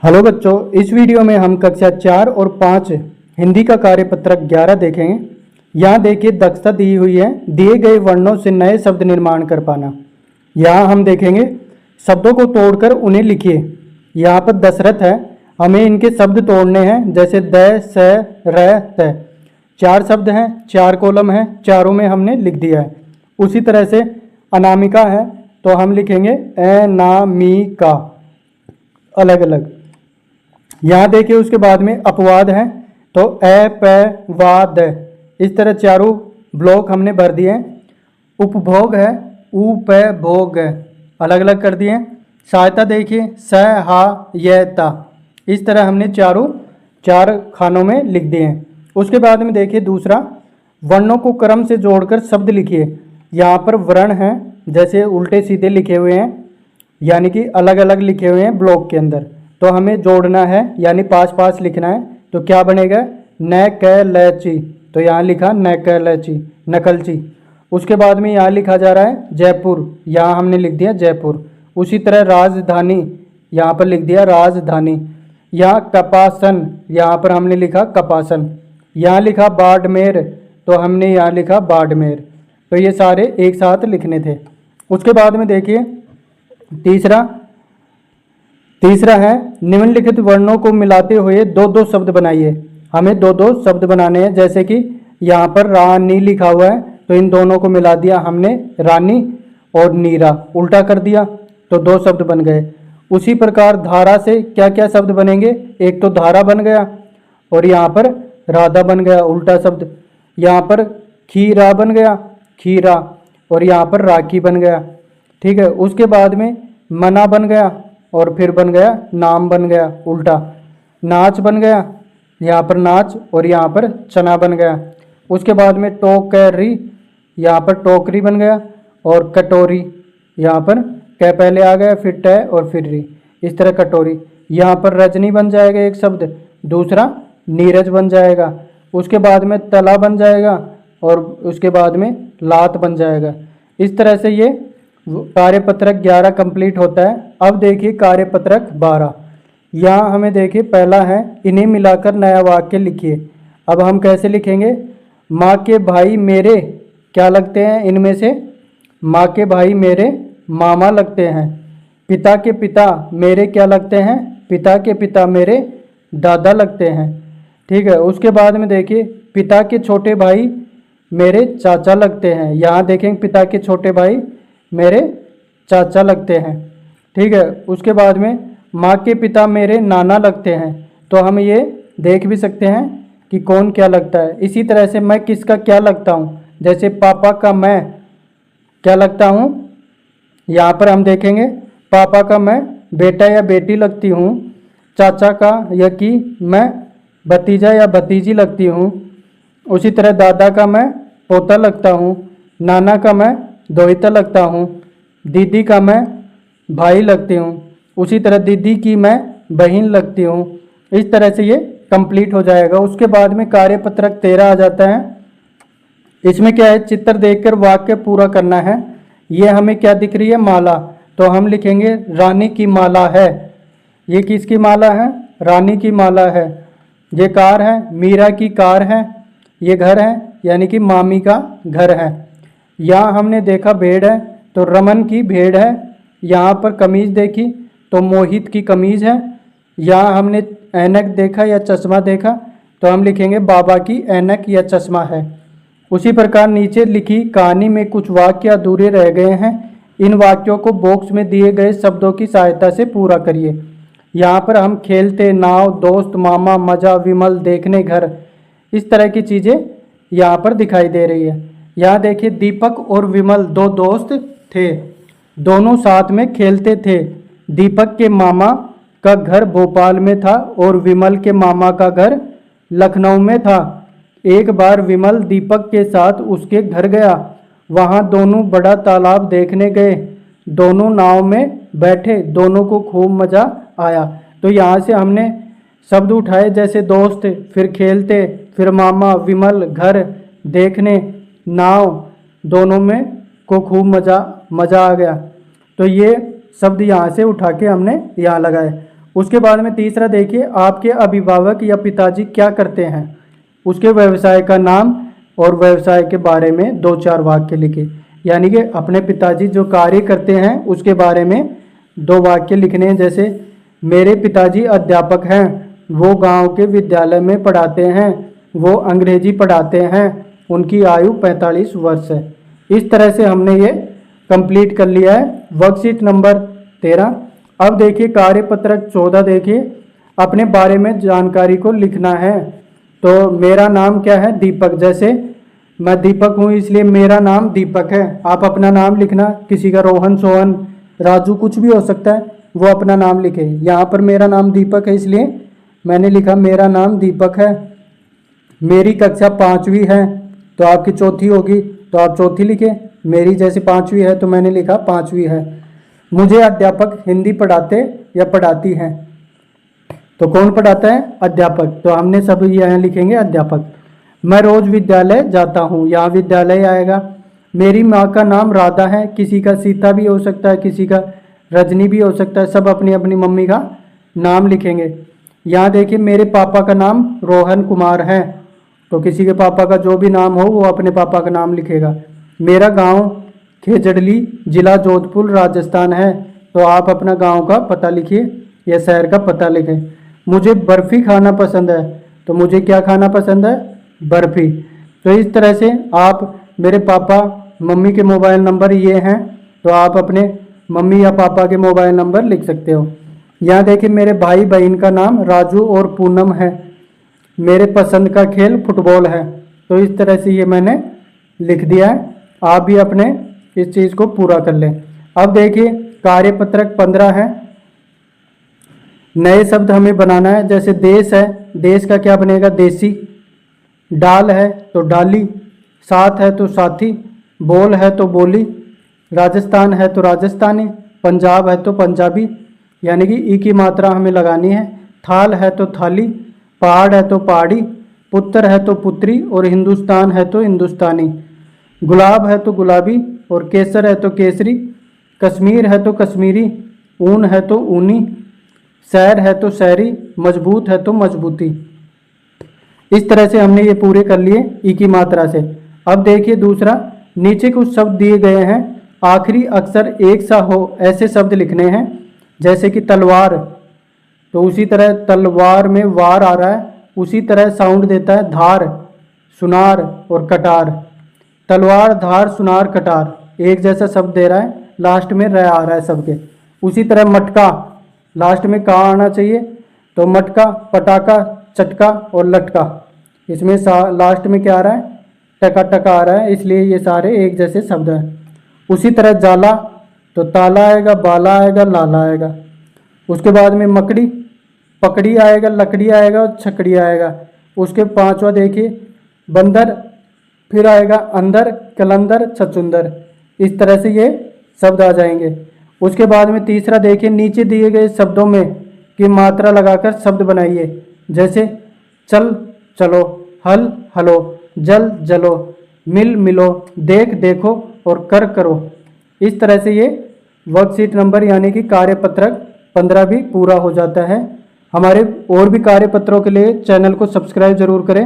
Hello बच्चों, इस video में हम कक्षा 4 और 5 हिंदी का कार्यपत्रक 11 देखेंगे। यहाँ देखिए दक्षता दी हुई है, दिए गए वर्णों से नए शब्द निर्माण कर पाना। यहाँ हम देखेंगे शब्दों को तोड़कर उन्हें लिखिए। यहाँ पर दशरथ है, हमें इनके शब्द तोड़ने हैं, जैसे द, स, र, त। 4 शब्द हैं, 4 कॉलम हैं, चारों में हमने लिख दिया है। उसी तरह से अनामिका है तो हम लिखेंगे अनामिका, अलग अलग। यहाँ देखिए उसके बाद में अपवाद है तो अ, प, वा, द। इस तरह चारों ब्लॉक हमने भर दिए हैं। उपभोग है उ, प, भोग, अलग अलग कर दिए हैं। सहायता देखिए स, हा, य, ता। इस तरह हमने चार खानों में लिख दिए हैं। उसके बाद में देखिए दूसरा, वर्णों को क्रम से जोड़कर शब्द लिखिए। यहाँ पर वर्ण हैं, जैसे उल्टे सीधे लिखे हुए हैं, यानी कि अलग अलग लिखे हुए हैं ब्लॉक के अंदर, तो हमें जोड़ना है, यानी पास पास लिखना है। तो क्या बनेगा, न, क, ल, ची। तो यहाँ लिखा न, क, ल, ची, नकलची। उसके बाद में यहाँ लिखा जा रहा है जयपुर, यहाँ हमने लिख दिया जयपुर। उसी तरह राजधानी, यहाँ पर लिख दिया राजधानी। यहाँ कपासन, यहाँ पर हमने लिखा कपासन। यहाँ लिखा बाड़मेर, तो हमने यहाँ लिखा बाड़मेर। तो ये सारे एक साथ लिखने थे। उसके बाद में देखिए तीसरा है निम्नलिखित वर्णों को मिलाते हुए दो दो शब्द बनाइए। हमें दो दो शब्द बनाने हैं, जैसे कि यहाँ पर रानी लिखा हुआ है तो इन दोनों को मिला दिया हमने, रानी और नीरा, उल्टा कर दिया तो 2 शब्द बन गए। उसी प्रकार धारा से क्या क्या शब्द बनेंगे, एक तो धारा बन गया और यहाँ पर राधा बन गया, उल्टा शब्द। यहाँ पर खीरा बन गया, खीरा, और यहाँ पर राखी बन गया। ठीक है, उसके बाद में मना बन गया और फिर बन गया नाम बन गया, उल्टा। नाच बन गया, यहाँ पर नाच और यहाँ पर चना बन गया। उसके बाद में टोकरी, यहाँ पर टोकरी बन गया, और कटोरी, यहाँ पर क पहले आ गया, फिर ट और फिर री, इस तरह कटोरी। यहाँ पर रजनी बन जाएगा एक शब्द, दूसरा नीरज बन जाएगा। उसके बाद में तला बन जाएगा और उसके बाद में लात बन जाएगा। इस तरह से ये कार्यपत्रक 11 कंप्लीट होता है। अब देखिए कार्यपत्रक 12। यहाँ हमें देखिए पहला है इन्हें मिलाकर नया वाक्य लिखिए। अब हम कैसे लिखेंगे, माँ के भाई मेरे क्या लगते हैं, इनमें से माँ के भाई मेरे मामा लगते हैं। पिता के पिता मेरे क्या लगते हैं, पिता के पिता मेरे दादा लगते हैं। ठीक है, उसके बाद में देखिए पिता के छोटे भाई मेरे चाचा लगते हैं। यहाँ देखेंगे पिता के छोटे भाई मेरे चाचा लगते हैं। ठीक है, उसके बाद में माँ के पिता मेरे नाना लगते हैं। तो हम ये देख भी सकते हैं कि कौन क्या लगता है। इसी तरह से मैं किसका क्या लगता हूँ, जैसे पापा का मैं क्या लगता हूँ, यहाँ पर हम देखेंगे पापा का मैं बेटा या बेटी लगती हूँ, चाचा का या कि मैं भतीजा या भतीजी लगती हूँ। उसी तरह दादा का मैं पोता लगता हूँ, नाना का मैं दोहिता लगता हूँ, दीदी का मैं भाई लगती हूँ, उसी तरह दीदी की मैं बहन लगती हूँ। इस तरह से ये कंप्लीट हो जाएगा। उसके बाद में कार्यपत्रक 13 आ जाता है। इसमें क्या है, चित्र देखकर वाक्य पूरा करना है। ये हमें क्या दिख रही है, माला, तो हम लिखेंगे रानी की माला है। ये किसकी माला है, रानी की माला है। ये कार है, मीरा की कार है। ये घर है, यानी कि मामी का घर है। यहाँ हमने देखा भेड़ है तो रमन की भेड़ है। यहाँ पर कमीज देखी तो मोहित की कमीज है। यहाँ हमने ऐनक देखा या चश्मा देखा तो हम लिखेंगे बाबा की ऐनक या चश्मा है। उसी प्रकार नीचे लिखी कहानी में कुछ वाक्य अधूरे रह गए हैं। इन वाक्यों को बॉक्स में दिए गए शब्दों की सहायता से पूरा करिए। यहाँ पर हम खेलते, नाव, दोस्त, मामा, मजा, विमल, देखने, घर, इस तरह की चीज़ें यहाँ पर दिखाई दे रही है। यहाँ देखिए दीपक और विमल 2 दोस्त थे, दोनों साथ में खेलते थे। दीपक के मामा का घर भोपाल में था और विमल के मामा का घर लखनऊ में था। एक बार विमल दीपक के साथ उसके घर गया। वहाँ दोनों बड़ा तालाब देखने गए। दोनों नाव में बैठे, दोनों को खूब मज़ा आया। तो यहाँ से हमने शब्द उठाए, जैसे दोस्त, फिर खेलते, फिर मामा, विमल, घर, देखने, नाव, दोनों में को खूब मज़ा आ गया। तो ये शब्द यहाँ से उठा के हमने यहाँ लगाए। उसके बाद में तीसरा देखिए, आपके अभिभावक या पिताजी क्या करते हैं, उसके व्यवसाय का नाम और व्यवसाय के बारे में 2-4 वाक्य लिखे। यानी कि अपने पिताजी जो कार्य करते हैं उसके बारे में 2 वाक्य लिखने हैं। जैसे मेरे पिताजी अध्यापक हैं, वो गांव के विद्यालय में पढ़ाते हैं, वो अंग्रेजी पढ़ाते हैं, उनकी आयु 45 वर्ष है। इस तरह से हमने ये कंप्लीट कर लिया है वर्कशीट नंबर 13। अब देखिए कार्यपत्रक 14 देखिए, अपने बारे में जानकारी को लिखना है। तो मेरा नाम क्या है, दीपक। जैसे मैं दीपक हूँ इसलिए मेरा नाम दीपक है। आप अपना नाम लिखना, किसी का रोहन, सोहन, राजू कुछ भी हो सकता है, वो अपना नाम लिखे। यहाँ पर मेरा नाम दीपक है इसलिए मैंने लिखा मेरा नाम दीपक है। मेरी कक्षा 5वीं है तो आपकी 4थी होगी तो आप 4थी लिखे। मेरी जैसे 5वीं है तो मैंने लिखा 5वीं है। मुझे अध्यापक हिंदी पढ़ाते या पढ़ाती हैं, तो कौन पढ़ाता है, अध्यापक, तो हमने सब यहाँ लिखेंगे अध्यापक। मैं रोज विद्यालय जाता हूँ, यहाँ विद्यालय आएगा। मेरी माँ का नाम राधा है, किसी का सीता भी हो सकता है, किसी का रजनी भी हो सकता है, सब अपनी अपनी मम्मी का नाम लिखेंगे। यहाँ देखिए मेरे पापा का नाम रोहन कुमार है, तो किसी के पापा का जो भी नाम हो वो अपने पापा का नाम लिखेगा। मेरा गांव खेजड़ली, जिला जोधपुर, राजस्थान है, तो आप अपना गांव का पता लिखिए या शहर का पता लिखें। मुझे बर्फ़ी खाना पसंद है, तो मुझे क्या खाना पसंद है, बर्फ़ी। तो इस तरह से आप मेरे पापा मम्मी के मोबाइल नंबर ये हैं, तो आप अपने मम्मी या पापा के मोबाइल नंबर लिख सकते हो। यहाँ देखिए मेरे भाई बहन का नाम राजू और पूनम है। मेरे पसंद का खेल फुटबॉल है। तो इस तरह से ये मैंने लिख दिया है। आप भी अपने इस चीज़ को पूरा कर लें। अब देखिए कार्यपत्रक 15 है। नए शब्द हमें बनाना है। जैसे देश है, देश का क्या बनेगा, देसी। डाल है तो डाली, साथ है तो साथी, बोल है तो बोली, राजस्थान है तो राजस्थानी, पंजाब है तो पंजाबी, यानी कि ई की मात्रा हमें लगानी है। थाल है तो थाली, पहाड़ है तो पहाड़ी, पुत्र है तो पुत्री और हिंदुस्तान है तो हिंदुस्तानी। गुलाब है तो गुलाबी और केसर है तो केसरी, कश्मीर है तो कश्मीरी, ऊन है तो ऊनी, शहर है तो शहरी, मजबूत है तो मजबूती। इस तरह से हमने ये पूरे कर लिए ई की मात्रा से। अब देखिए दूसरा, नीचे कुछ शब्द दिए गए हैं, आखिरी अक्षर एक सा हो ऐसे शब्द लिखने हैं। जैसे कि तलवार, तो उसी तरह तलवार में वार आ रहा है, उसी तरह साउंड देता है धार, सुनार और कटार। तलवार, धार, सुनार, कटार एक जैसा शब्द दे रहा है, लास्ट में रह आ रहा है सबके। उसी तरह मटका, लास्ट में का आना चाहिए, तो मटका, पटाखा, चटका और लटका। इसमें लास्ट में क्या आ रहा है, टका टका आ रहा है, इसलिए ये सारे एक जैसे शब्द हैं। उसी तरह जाला, तो ताला आएगा, बाला आएगा, लाला आएगा। उसके बाद में मकड़ी, पकड़ी आएगा, लकड़ी आएगा और छकड़ी आएगा। उसके 5वां देखिए बंदर, फिर आएगा अंदर, कलंदर, छचुंदर। इस तरह से ये शब्द आ जाएंगे। उसके बाद में तीसरा देखिए, नीचे दिए गए शब्दों में की मात्रा लगाकर शब्द बनाइए। जैसे चल चलो, हल हलो, जल जलो, मिल मिलो, देख देखो और कर करो। इस तरह से ये वर्कशीट नंबर यानी कि कार्यपत्रक 15 भी पूरा हो जाता है। हमारे और भी कार्यपत्रों के लिए चैनल को सब्सक्राइब जरूर करें।